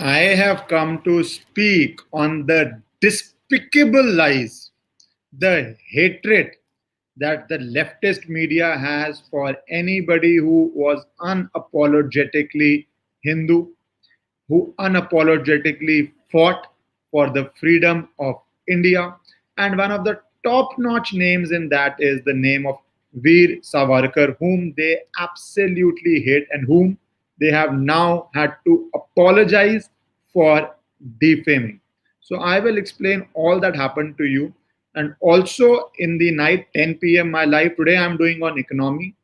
I have come to speak on the despicable lies, the hatred that the leftist media has for anybody who was unapologetically Hindu, who unapologetically fought for the freedom of India. And one of the top notch names in that is the name of Veer Savarkar, whom they absolutely hate and whom they have now had to apologize for defaming. So I will explain all that happened to you. And also in the night, 10 p.m., my live today I'm doing on economy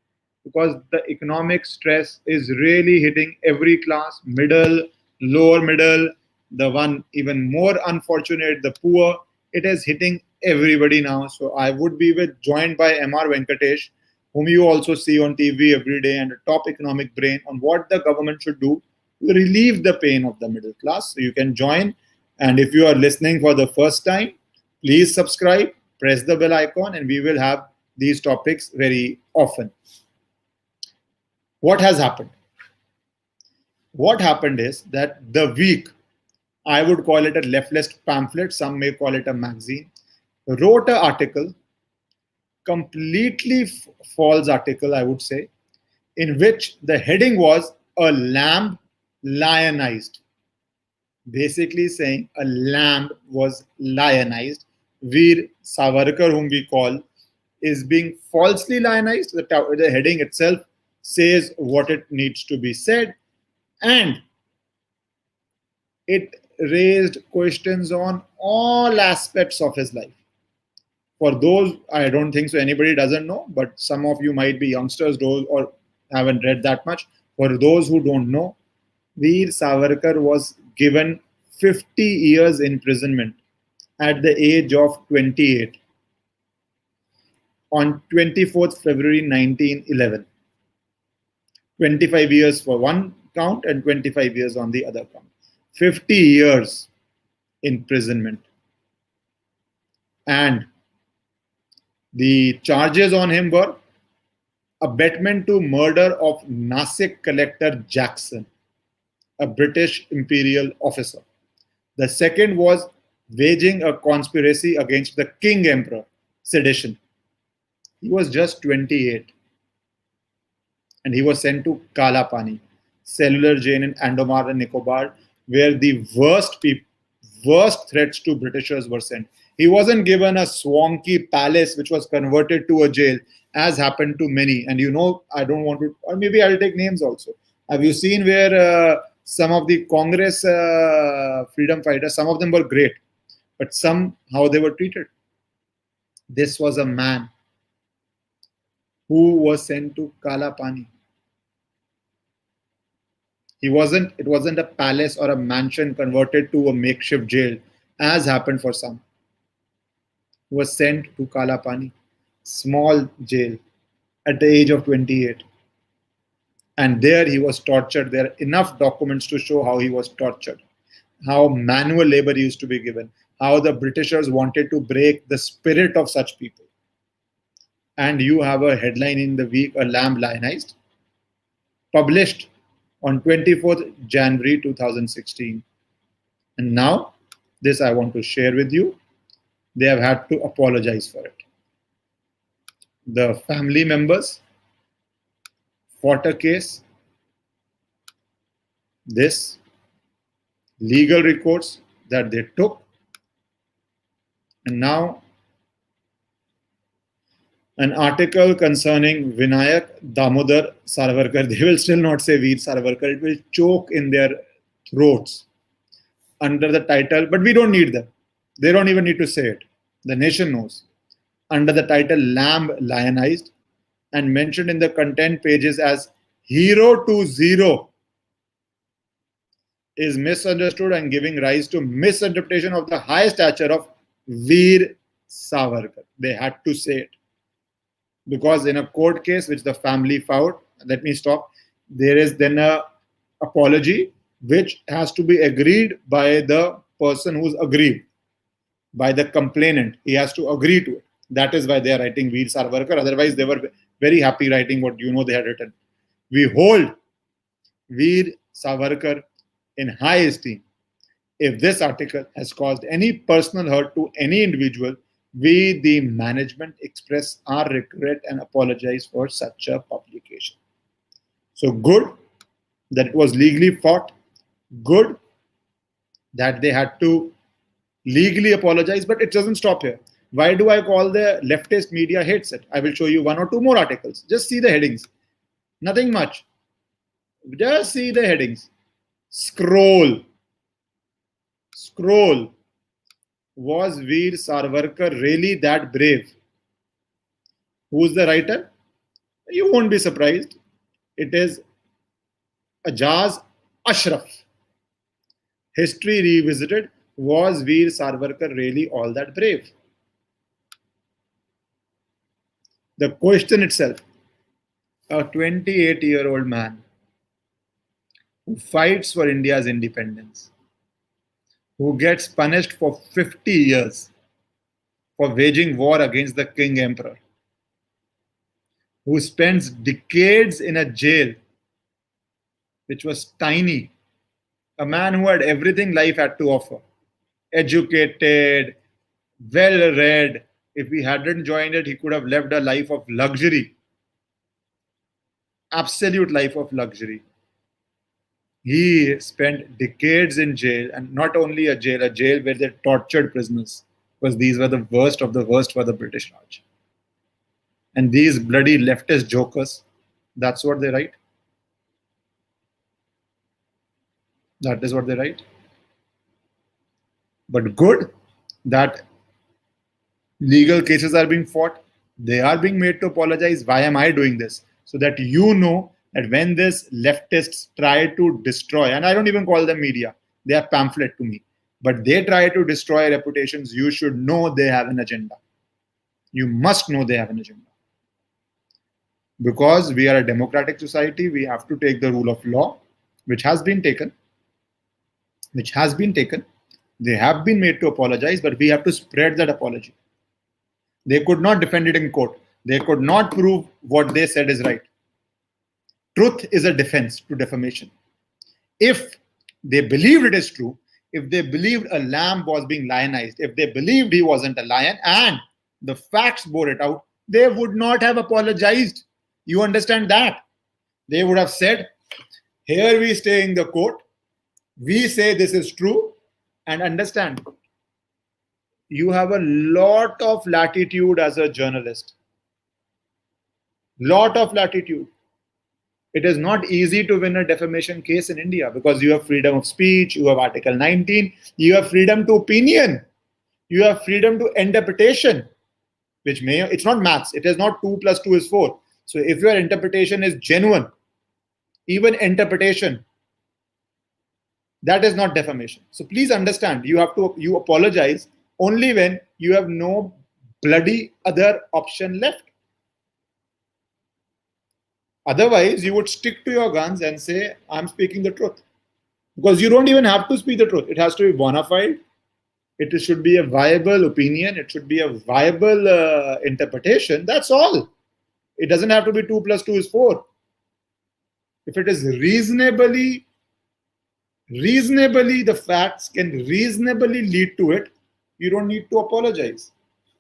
because the economic stress is really hitting every class, middle, lower middle, the one even more unfortunate, the poor. It is hitting everybody now. So I would be joined by Mr. Venkatesh, whom you also see on TV every day, and a top economic brain on what the government should do to relieve the pain of the middle class. So you can join. And if you are listening for the first time, please subscribe, press the bell icon, and we will have these topics very often. What has happened? What happened is that the week, I would call it a leftist pamphlet, some may call it a magazine, wrote an article, completely false article, I would say, in which the heading was a lamb lionized. Basically saying a lamb was lionized. Veer Savarkar, whom we call, is being falsely lionized. The heading itself says what it needs to be said, and it raised questions on all aspects of his life. For those, I don't think so anybody doesn't know, but some of you might be youngsters or haven't read that much. For those who don't know, Veer Savarkar was given 50 years imprisonment at the age of 28 on 24th February 1911. 25 years for one count and 25 years on the other count. 50 years imprisonment. And the charges on him were abetment to murder of Nasik collector Jackson, a British imperial officer. The second was waging a conspiracy against the King Emperor, sedition. He was just 28. And he was sent to Kala Pani, cellular jail in Andaman and Nicobar, where the worst threats to Britishers were sent. He wasn't given a swanky palace which was converted to a jail, as happened to many. And I don't want to, or maybe I'll take names also. Have you seen where some of the Congress freedom fighters, some of them were great, but somehow they were treated? This was a man who was sent to Kala Pani. It wasn't a palace or a mansion converted to a makeshift jail, as happened for some. He was sent to Kala Pani, small jail, at the age of 28. And there he was tortured. There are enough documents to show how he was tortured, how manual labor used to be given, how the Britishers wanted to break the spirit of such people. And you have a headline in the week, a lamb lionized, published on 24th January 2016. And now, this I want to share with you. They have had to apologize for it. The family members fought a case. This legal recourse that they took. And now, an article concerning Vinayak Damodar Savarkar. They will still not say Veer Savarkar. It will choke in their throats under the title, but we don't need them. They don't even need to say it. The nation knows. Under the title Lamb Lionized, and mentioned in the content pages as Hero to Zero, is misunderstood and giving rise to misinterpretation of the high stature of Veer Savarkar. They had to say it. Because in a court case which the family filed, let me stop, there is then a apology which has to be agreed by the person who's aggrieved, by the complainant. He has to agree to it. That is why they are writing Veer Savarkar. Otherwise, they were very happy writing what they had written. We hold Veer Savarkar in high esteem. If this article has caused any personal hurt to any individual, we, the management, express our regret and apologize for such a publication. So good that it was legally fought, good that they had to legally apologize, but it doesn't stop here. Why do I call the leftist media hates it? I will show you one or two more articles. Just see the headings. Nothing much. Just see the headings. Scroll. Was Veer Savarkar really that brave? Who's the writer? You won't be surprised. It is Ajaz Ashraf. History Revisited. Was Veer Savarkar really all that brave? The question itself. A 28-year-old man who fights for India's independence, who gets punished for 50 years for waging war against the King Emperor, who spends decades in a jail which was tiny, a man who had everything life had to offer, educated, well-read. If he hadn't joined it, he could have lived a life of luxury, absolute life of luxury. He spent decades in jail, and not only a jail where they tortured prisoners, because these were the worst of the worst for the British Raj. And these bloody leftist jokers, that's what they write. That is what they write. But good that legal cases are being fought. They are being made to apologize. Why am I doing this? So that you know that when this leftists try to destroy, and I don't even call them media, they are pamphlet to me, but they try to destroy reputations, you should know they have an agenda. You must know they have an agenda. Because we are a democratic society, we have to take the rule of law, which has been taken. They have been made to apologize, but we have to spread that apology. They could not defend it in court. They could not prove what they said is right. Truth is a defense to defamation. If they believed it is true, if they believed a lamb was being lionized, if they believed he wasn't a lion and the facts bore it out, they would not have apologized. You understand that? They would have said, here we stay in the court, we say this is true, and understand, you have a lot of latitude as a journalist. Lot of latitude. It is not easy to win a defamation case in India because you have freedom of speech, you have Article 19, you have freedom to opinion, you have freedom to interpretation, which it's not maths, it is not 2 + 2 is 4. So if your interpretation is genuine, even interpretation, that is not defamation. So please understand, you apologize only when you have no bloody other option left. Otherwise, you would stick to your guns and say, I'm speaking the truth. Because you don't even have to speak the truth. It has to be bona fide. It should be a viable opinion. It should be a viable interpretation. That's all. It doesn't have to be 2 + 2 is 4. If it is reasonably, the facts can reasonably lead to it, you don't need to apologize.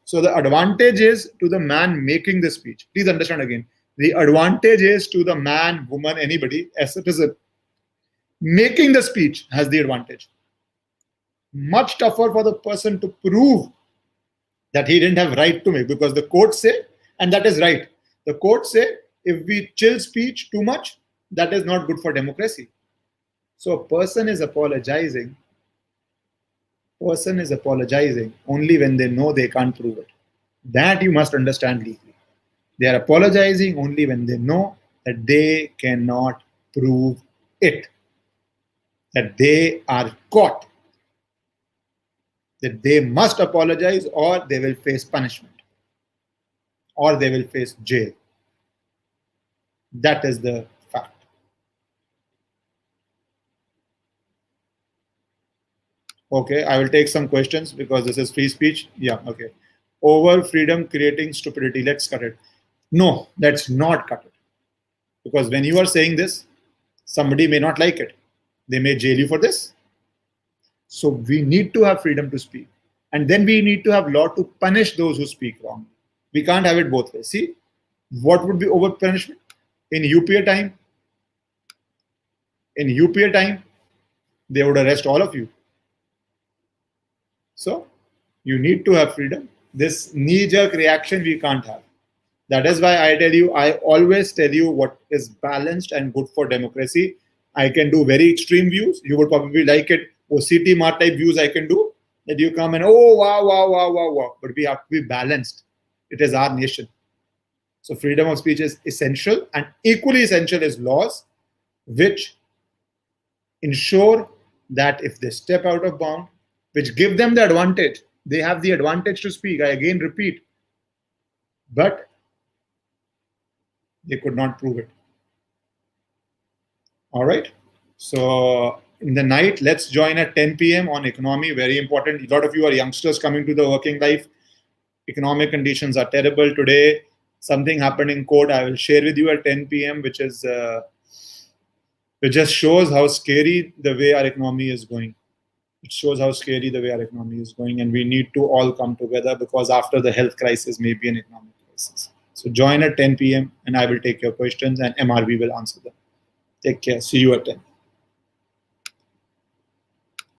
So the advantage is to the man making the speech. Please understand again. The advantage is to the man, woman, anybody, a citizen. Making the speech has the advantage. Much tougher for the person to prove that he didn't have right to make, because the courts say, and that is right, the courts say if we chill speech too much, that is not good for democracy. So a person is apologizing only when they know they can't prove it. That you must understand legally. They are apologizing only when they know that they cannot prove it, that they are caught, that they must apologize or they will face punishment or they will face jail. That is the fact. Okay, I will take some questions because this is free speech. Yeah, okay. Over freedom creating stupidity. Let's cut it. No, let's not cut it. Because when you are saying this, somebody may not like it. They may jail you for this. So we need to have freedom to speak. And then we need to have law to punish those who speak wrong. We can't have it both ways. See, what would be over punishment? In UPA time, they would arrest all of you. So you need to have freedom. This knee-jerk reaction we can't have. That is why I always tell you what is balanced and good for democracy. I can do very extreme views. You would probably like it. OCT Mart type views I can do. That you come and, oh, wow, wow, wow, wow, wow. But we have to be balanced. It is our nation. So freedom of speech is essential, and equally essential is laws which ensure that if they step out of bound, which give them the advantage, they have the advantage to speak. I again repeat, but they could not prove it. All right. So in the night, let's join at 10 p.m. on economy. Very important. A lot of you are youngsters coming to the working life. Economic conditions are terrible today. Something happened in court. I will share with you at 10 p.m., which just shows how scary the way our economy is going. It shows how scary the way our economy is going, and we need to all come together, because after the health crisis may be an economic crisis. So join at 10 p.m. and I will take your questions and MRV will answer them. Take care. See you at 10.